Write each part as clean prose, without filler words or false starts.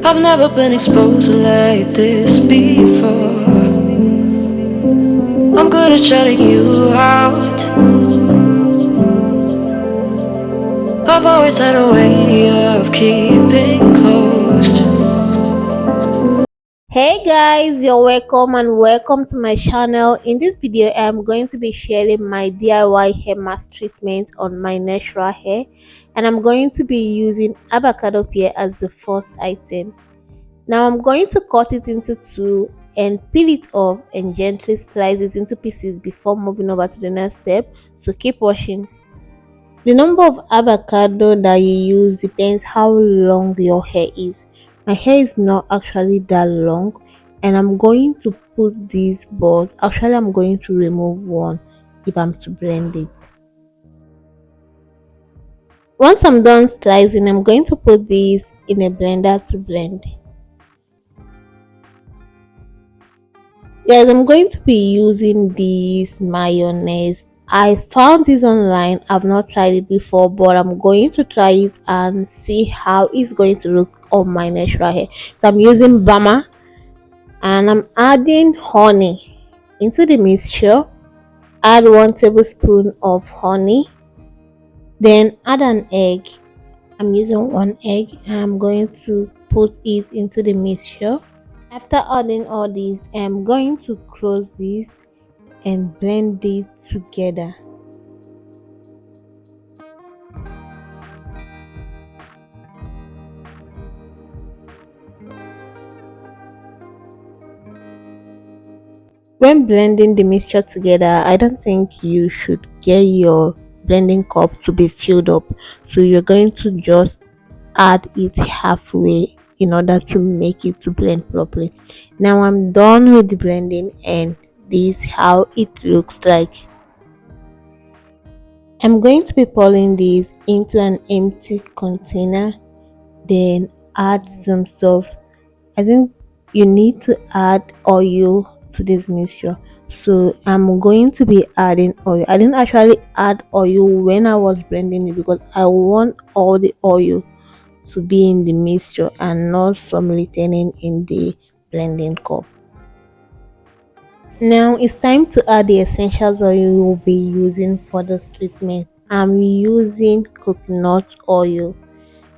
I've never been exposed like this before. I'm good at shutting you out. I've always had a way of keeping closed. Hey guys, you're welcome and welcome to my channel. In this video I'm going to be sharing my DIY hair mask treatment on my natural hair, and I'm going to be using avocado pear as the first item. Now I'm going to cut it into two and peel it off and gently slice it into pieces before moving over to the next step. So keep watching. The number of avocado that you use depends how long your hair is. My hair is not actually that long, and I'm going to put this, but actually I'm going to remove one if I'm to blend it. Once I'm done slicing, I'm going to put this in a blender to blend. Guys, I'm going to be using this mayonnaise. I found this online. I've not tried it before, but I'm going to try it and see how it's going to look on my natural hair. So I'm using Bama, and I'm adding honey into the mixture. Add 1 tablespoon of honey, then add an egg. I'm using one egg. I'm going to put it into the mixture. After adding all this, I'm going to close this and blend it together. When blending the mixture together, I don't think you should get your blending cup to be filled up, so you're going to just add it halfway in order to make it to blend properly. Now I'm done with the blending, and this is how it looks like. I'm going to be pouring this into an empty container, then add some stuff. I think you need to add oil to this mixture, so I'm going to be adding oil. I didn't actually add oil when I was blending it because I want all the oil to be in the mixture and not some retaining in the blending cup. Now it's time to add the essentials oil we'll be using for this treatment. I'm using coconut oil. You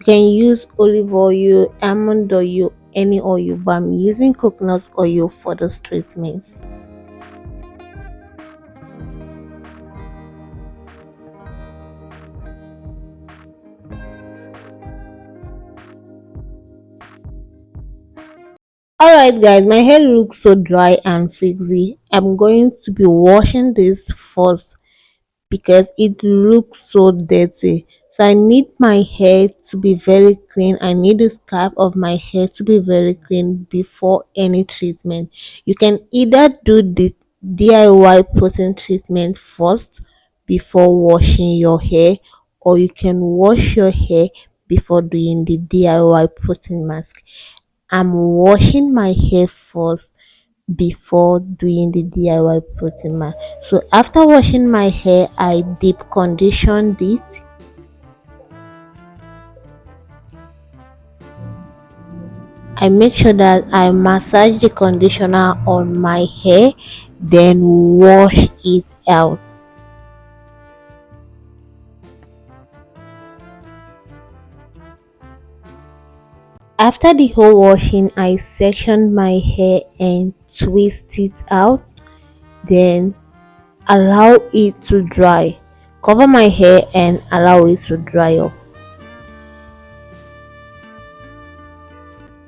can use olive oil, almond oil, any oil, but I'm using coconut oil for this treatment. Alright guys, my hair looks so dry and frizzy. I'm going to be washing this first because it looks so dirty. So I need my hair to be very clean. I need the scalp of my hair to be very clean before any treatment. You can either do the DIY protein treatment first before washing your hair, or you can wash your hair before doing the DIY protein mask. I'm washing my hair first before doing the DIY protein mask. So after washing my hair, I deep conditioned it. I make sure that I massage the conditioner on my hair, then wash it out. After the whole washing, I section my hair and twist it out, then allow it to dry. Cover my hair and allow it to dry up.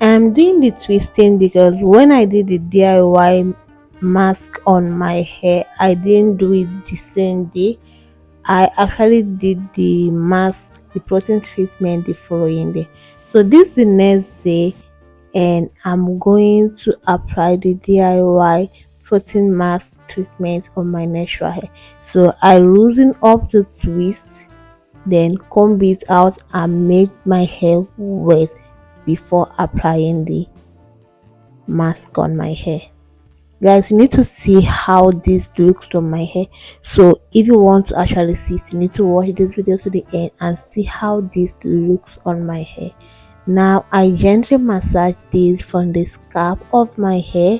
I'm doing the twisting because when I did the DIY mask on my hair, I didn't do it the same day. I actually did the mask, the protein treatment, the following day. So this is the next day, and I'm going to apply the DIY protein mask treatment on my natural hair. So I loosen up the twist, then comb it out and make my hair wet before applying the mask on my hair. Guys, you need to see how this looks on my hair. So if you want to actually see it, you need to watch this video to the end and see how this looks on my hair. Now I gently massage this from the scalp of my hair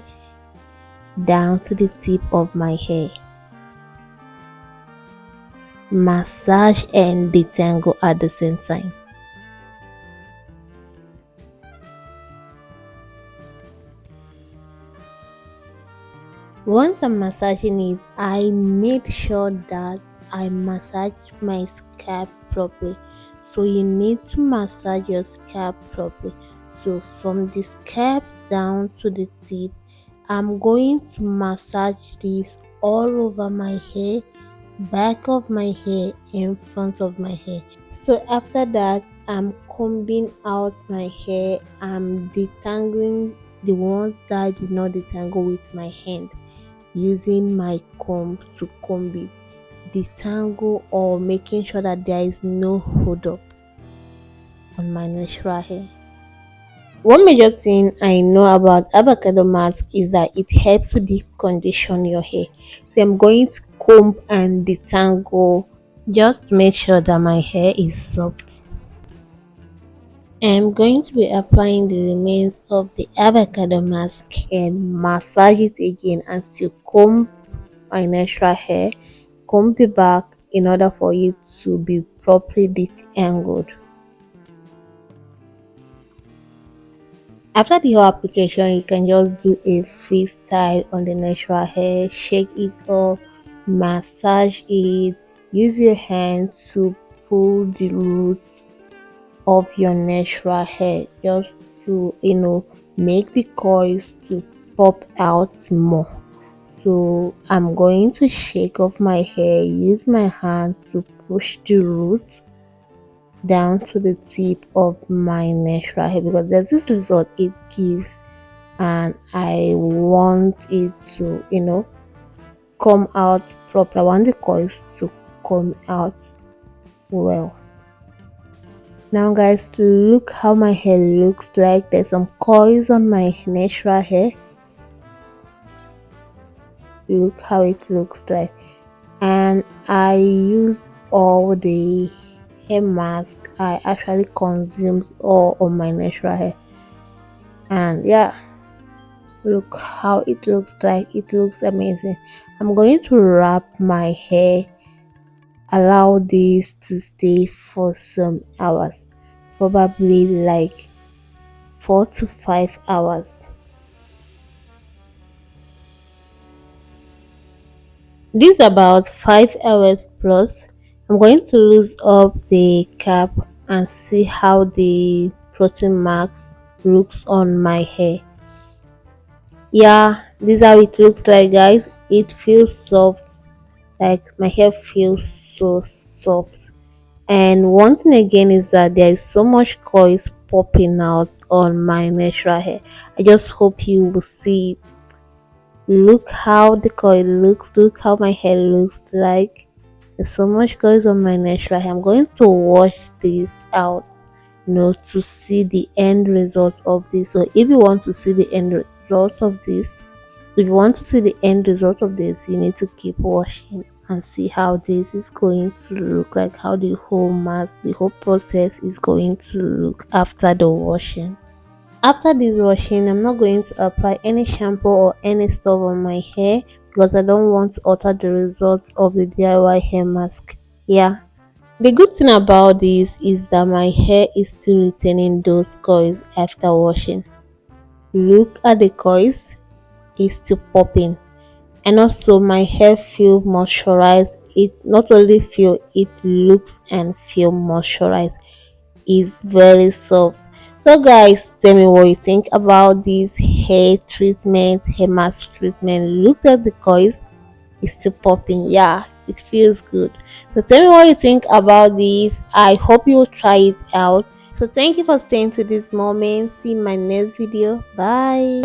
down to the tip of my hair. Massage and detangle at the same time. Once I'm massaging it, I made sure that I massage my scalp properly. So you need to massage your scalp properly. So from the scalp down to the tip, I'm going to massage this all over my hair, back of my hair, and front of my hair. So after that, I'm combing out my hair. I'm detangling the ones that I did not detangle with my hand, using my comb to comb it, detangle, or making sure that there is no hold up on my natural hair. One major thing I know about avocado mask is that it helps to deep condition your hair. So I'm going to comb and detangle just to make sure that my hair is soft. I'm going to be applying the remains of the avocado mask and massage it again and still comb my natural hair, comb the back in order for it to be properly detangled. After the whole application, you can just do a freestyle on the natural hair, shake it up, massage it, use your hand to pull the roots of your natural hair just to make the coils to pop out more. So I'm going to shake off my hair, use my hand to push the roots down to the tip of my natural hair, because there's this result it gives and I want it to come out proper. I want the coils to come out well. Now guys, look how my hair looks like. There's some coils on my natural hair. Look how it looks like. And I used all the hair mask I actually consumed all on my natural hair. And yeah, look how it looks like. It looks amazing. I'm going to wrap my hair, allow this to stay for some hours, probably like 4 to 5 hours. This about 5 hours plus. I'm going to lose up the cap and see how the protein mask looks on my hair. Yeah, this is how it looks like, guys. It feels soft, like my hair feels so soft. And one thing again is that there is so much coils popping out on my natural hair. I just hope you will see it. Look how the coil looks, look how my hair looks like. There's so much coils on my natural hair. I'm going to wash this out, to see the end result of this. So if you want to see the end result of this, you need to keep washing and see how this is going to look like, how the whole mask, the whole process is going to look after the washing. After this washing, I'm not going to apply any shampoo or any stuff on my hair because I don't want to alter the results of the DIY hair mask. Yeah. The good thing about this is that my hair is still retaining those coils after washing. Look at the coils, it's still popping. And also my hair feel moisturized. It not only feel, it looks and feel moisturized. It's very soft. So guys, tell me what you think about this hair mask treatment. Look at the coils, it's still popping. Yeah, it feels good. So tell me what you think about this. I hope you'll try it out. So thank you for staying to this moment. See you in my next video. Bye.